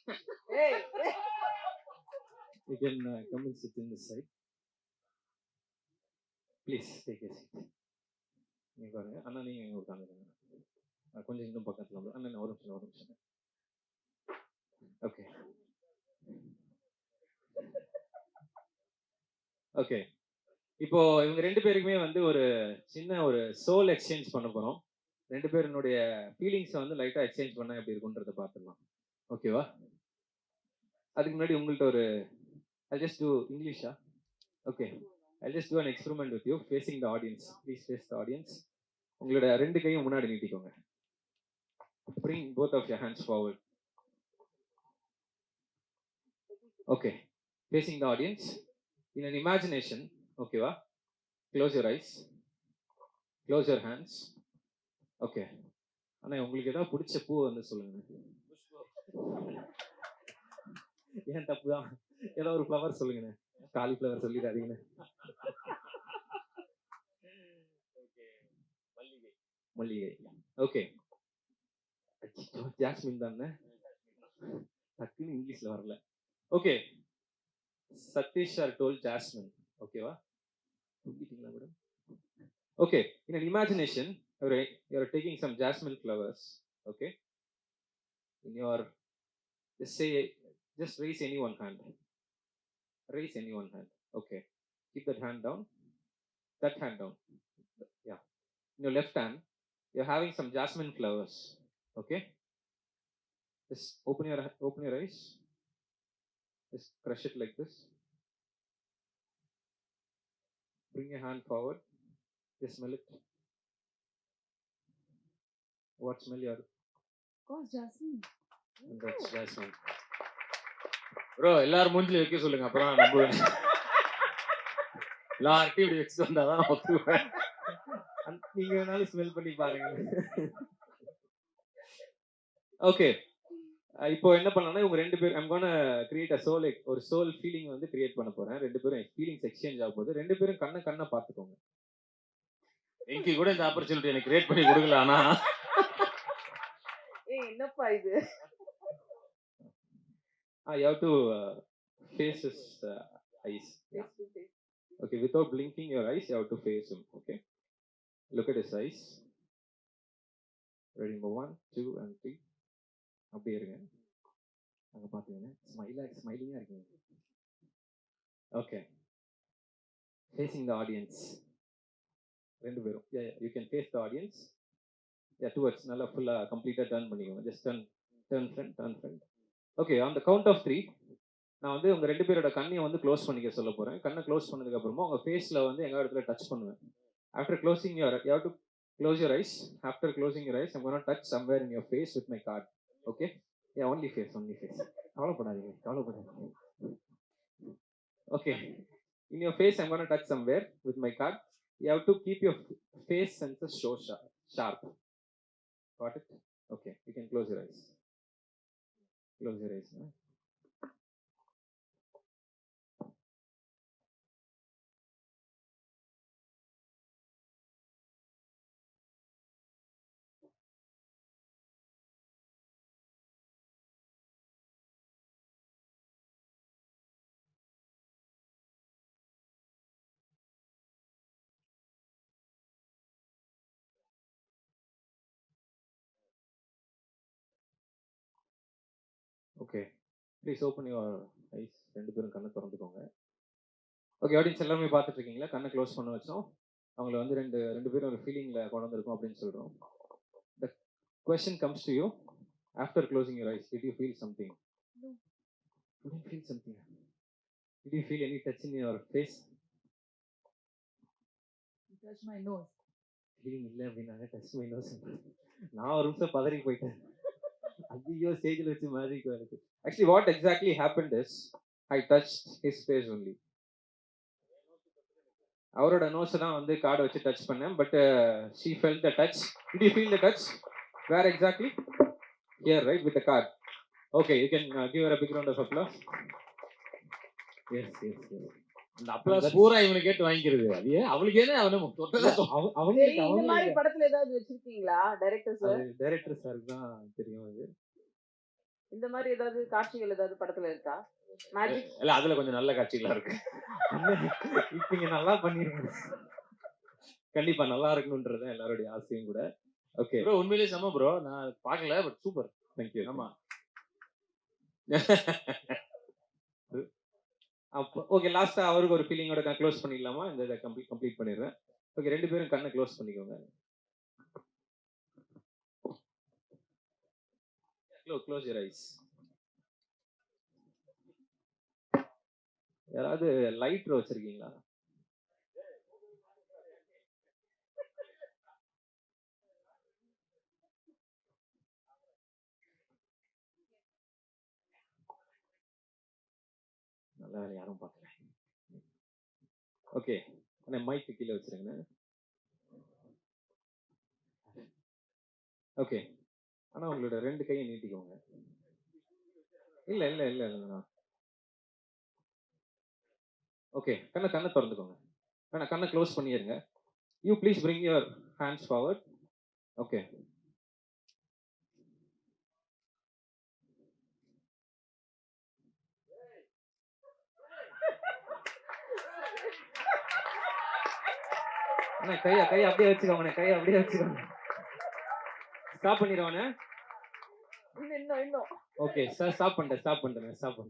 Hey. You can come and sit in this side. Please take a seat. நீங்க பாருங்க அண்ணா, நீங்க இங்க உட்காந்துருங்க. கொஞ்சம் இன்னும் பக்கத்துல வந்து அண்ணன் ஒரு நிமிஷம். Okay okay. இப்போ இவங்க ரெண்டு பேருக்குமே வந்து ஒரு சின்ன ஒரு சோல் எக்ஸ்சேஞ்ச் பண்ண போறோம். ரெண்டு பேருடைய ஃபீலிங்ஸை வந்து லைட்டா எக்ஸ்சேஞ்ச் பண்ணா எப்படி இருக்குன்றத பார்த்துடலாம். ஓகேவா? அதுக்கு முன்னாடி உங்கள்கிட்ட ஒரு I'll just do English. Okay. I'll just do an experiment with you, facing the audience. Please face the audience. உங்களோட ரெண்டு கையும் முன்னாடி நீட்டிக்கோங்க. Bring both of your hands forward. Okay. Facing the audience. In an imagination, okay va? Close your eyes. Close your hands. Okay. அண்ணா உங்களுக்கு ஏதாவது பிடிச்ச பூ வந்து சொல்லுங்க. ஏன் தப்பு தான், ஏதோ ஒரு ஃப்ளவர் சொல்லுங்கண்ணே. காலிஃப்ளவர் சொல்லிடாதீங்கண்ணே. மல்லிகை. ஓகே. ஜாஸ்மின் தானே, டக்குன்னு இங்கிலீஷ்ல வரல. Okay. Sathish sir told jasmine. ஓகேவா? புரிஞ்சிட்டீங்களா madam? Okay. In an imagination, you're taking some jasmine flowers. Okay. In your, just raise any one hand. Raise any one hand. Okay. Keep that hand down. That hand down. Yeah. In your left hand, you're having some jasmine flowers. Okay. Just open your eyes. Just crush it like this. Bring your hand forward. Just smell it. What smell you are? Of course, Jasmine. That's jasmine. Bro, எல்லாரும் மூஞ்சில வைக்க சொல்லுங்க, அப்புறம் நான் நம்புவேன். எல்லார்ட்டையும் இப்படி வச்சு வந்தாதான் ஒத்துவேன். நீங்க வேணாலும் ஸ்மெல் பண்ணி பாருங்க. ஓகே. இப்போ என்ன பண்ணலாம்னா, இவங்க ரெண்டு பேரும் I'm gonna create a soul, ஒரு soul feeling வந்து கிரியேட் பண்ண போறேன். ரெண்டு பேரும் ஃபீலிங்ஸ் எக்ஸ்சேஞ்ச் ஆக போகுது. ரெண்டு பேரும் கண்ணை பார்த்துக்கோங்க. வெங்கி கூட இந்த ஆப்பர்ச்சுனிட்டி எனக்கு கிரியேட் பண்ணி கொடுக்கல. ஆனா என்னப்பா இது? you have to face his eyes. Face to face. Okay, without blinking your eyes, you have to face him. Okay, look at his eyes. Ready? Number 1, 2 and 3. அப்படியே இருங்க. அங்க பாத்தீங்கன்னா ஸ்மைலிங்கா இருக்கீங்க. Okay, facing the audience. ரெண்டு பேரும். Yeah, you can face the audience. Yeah, towards நல்லா ஃபுல்லா கம்ப்ளீட்டா டர்ன் பண்ணிக்கோங்க. Just turn front. Okay, on the count of 3, நான் வந்து உங்க ரெண்டு பேரோட கண்ணையை வந்து க்ளோஸ் பண்ணிக்க சொல்ல போறேன். கண்ணை க்ளோஸ் பண்ணதுக்கு அப்புறமா உங்க ஃபேஸ்ல வந்து எங்க இடத்துல டச் பண்ணுவேன். After closing you have to close your eyes. After closing your eyes, I'm going to touch somewhere in your face with my card. Okay? Yeah, only face. கவலைப்படாதீங்க. Okay. In your face, I'm going to touch somewhere with my card. You have to keep your face senses so sharp. Got it? Okay. You can close your eyes. Close your eyes. Okay, please open your eyes. ரெண்டு பேரும் கண்ணை திறந்துக்கோங்க. Okay, audience எல்லாமே பார்த்துட்டு இருக்கீங்களா? கண்ணை close பண்ண வச்சோம். அவங்கள வந்து ரெண்டு பேரும் ஒரு ஃபீலிங்கில் கொண்டு வந்திருக்கோம் அப்படின்னு சொல்கிறோம். The question comes to you. After closing your eyes, did you feel something? No. You didn't feel something. Did you feel any touch in your face? You touched my nose. Feeling இல்லை அப்படின்னாங்க. Touch my nose. நான் ஒரு நிமிஷம் பதறி போயிட்டேன். ஐயோ, ஸ்டேஜில் வச்சு மாதிரி இருக்கு. Actually, what exactly happened is, I touched his face only. அவரோட நோஸ் தான் வந்து கார்டு வச்சு டச் பண்ணேன். But she felt the touch. Did you feel the touch? Where exactly? Here, right, with the card. Okay, you can give her a big round of applause. Yes. இந்த applause பூரா இவனை கேட்டு வாங்கிக்கிறது. அது அவளுக்கு ஏன்னா அவங்க இந்த மாதிரி படத்துல ஏதாவது வச்சிருக்கீங்களா டைரக்டர் சார்? டைரக்டர் சாருக்கு தான் தெரியும் அது. இந்த மாதிரி ஏதாவது காட்சிகள் ஏதாவது படத்துல இருக்கா? மேஜிக் இல்ல அதுல கொஞ்சம் நல்ல காட்சிகளா இருக்கு. இப்ப இங்க நல்லா பண்ணிருக்கீங்க. கண்டிப்பா நல்லா இருக்கணும்ன்றது எல்லாருடைய ஆசையும் கூட. ஓகே, ப்ரோ உண்மையிலேயே செம ப்ரோ. நான் பார்க்கல பட் சூப்பர். தேங்க்யூ. ஆமா. அப்போ ஓகே, லாஸ்டா அவருக்கு ஒரு ஃபீலிங்கோட நான் க்ளோஸ் பண்ணிடலாமா? இந்த இதை கம்ப்ளீட் பண்ணிடுறேன். ஓகே, ரெண்டு பேரும் கண்ணை க்ளோஸ் பண்ணிக்கோங்க. Close your eyes. யாராவது லைட்டர் வச்சிருக்கீங்களா? நல்ல வேலை யாரும் பார்க்கல. ஓகே, ஆனால் மைக்கு கீழே வச்சிருங்க. ஓகே, ஆனா உங்களோட ரெண்டு கையை நீட்டிக்கோங்க. இல்ல இல்ல இல்ல இல்ல. ஓகே, கண்ணை திறந்துக்கோங்க. கண்ணை க்ளோஸ் பண்ணிடுங்க. You please bring your hands forward. Okay, கையை அப்படியே வச்சுக்கோங்க. கையை அப்படியே வச்சுக்கோங்க. ஸ்டாப் பண்ணிடுவானே. இன்னும் ஓகே சார், ஸ்டாப் பண்ணிட்டேன்.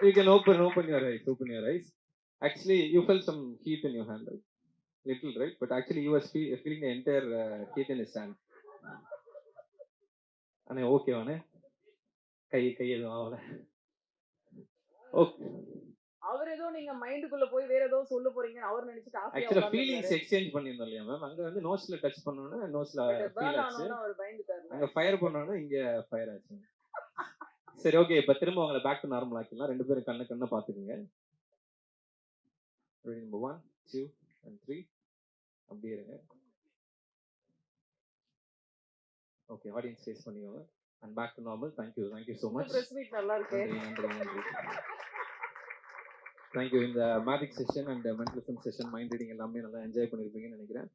You can open your eyes. Actually, you felt some heat in your hand, right? Little, right? But actually, you were feeling the entire heat in his hand. அண்ணே okay வானே, கை எதுவும் ஆகல. Okay, அவர் ஏதோ நீங்க மைண்டுக்குள்ள போய் வேற ஏதோ சொல்ல போறீங்கன்னு அவர் நினைச்சிட்டு ஆக்சுவலா ஃபீலிங்ஸ் எக்ஸ்சேஞ்ச் பண்ணிருந்தோம் இல்லையா மேம்? அங்க வந்து நோஸ்ல டச் பண்ணோம்னா நோஸ்ல ஃபீல் ஆச்சு. அவர் பயந்துட்டாரு. அங்க ஃபயர் பண்ணோம்னா இங்க ஃபயர் ஆச்சு. சரி, ஓகே, இப்ப திரும்ப உங்களை பேக் டு நார்மல் ஆக்கிடலாம். ரெண்டு பேரும் கண்ணை பாத்துக்குங்க. Ready, number 1 2 and 3. அப்படியே இருங்க. ஓகே, ஆடியன்ஸ் ஃபேஸ் பண்ணிக்கோங்க. And back to normal. Thank you so much. Press meet நல்லா இருக்கு. நன்றி. தேங்க்யூ. இந்த magic session and mentalism session, mind reading எல்லாமே நல்லா என்ஜாய் பண்ணியிருப்பீங்கன்னு நினைக்கிறேன்.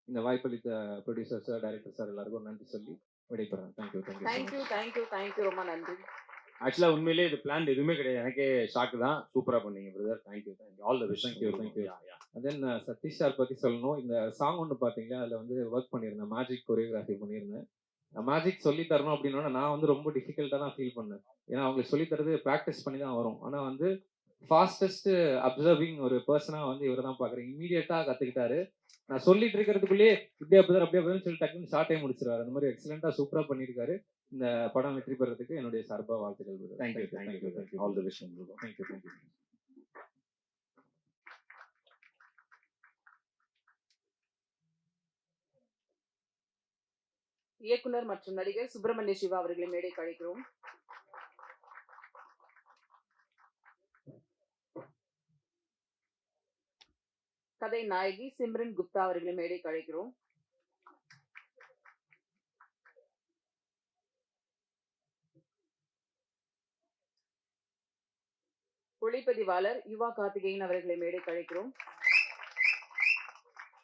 இந்த வாய்ப்பளித்த ப்ரொடியூசர் சார், டைரக்டர் சார் எல்லாருக்கும் நன்றி சொல்லி விடைபெறேன். தேங்க்யூ. ரொம்ப நன்றி. ஆக்சுவலா உண்மையிலேயே இது பிளான் எதுவுமே கிடையாது. எனக்கே ஷாக் தான். சூப்பரா பண்ணீங்க brother. Thank you. All the best. Thank you. Then Sathish sir பத்தி சொல்லணும். இந்த சாங் ஒன்று பார்த்தீங்களா, அதில் வந்து ஒர்க் பண்ணியிருந்தேன், மேஜிக் கொரியோகிராஃபி பண்ணியிருந்தேன். மேஜிக் சொல்லி தரணும் அப்படின்னா நான் வந்து ரொம்ப டிஃபிகல்ட்டாக தான் ஃபீல் பண்ணேன். ஏன்னா அவங்களுக்கு சொல்லி தரது ப்ராக்டிஸ் பண்ணி தான் வரும். ஆனால் வந்து ஃபாஸ்டஸ்ட் அப்சர்விங் ஒரு பர்சனாக வந்து இவரை தான் பார்க்குறேன். இமீடியட்டாக கற்றுக்கிட்டாரு. நான் சொல்லிட்டு இருக்கிறதுக்குள்ளேயே இப்படியே அப்படியே சொல்லி டக்குன்னு ஷார்ட்டே முடிச்சிருவாரு. அந்த மாதிரி எக்ஸலண்டாக சூப்பராக பண்ணியிருக்காரு. இந்த படம் வெற்றி பெறதுக்கு என்னுடைய சார்பாக வாழ்த்துக்கள். Thank you. All the best. Thank you. இயக்குனர் மற்றும் நடிகர் சுப்பிரமணிய சிவா அவர்களை மேடைக்கு அழைக்கிறோம். கதை நாயகி சிம்ரன் குப்தா அவர்களை மேடைக்கு அழைக்கிறோம். ஒளிப்பதிவாளர் யுவா கார்த்திகேயன் அவர்களை மேடைக்கு அழைக்கிறோம்.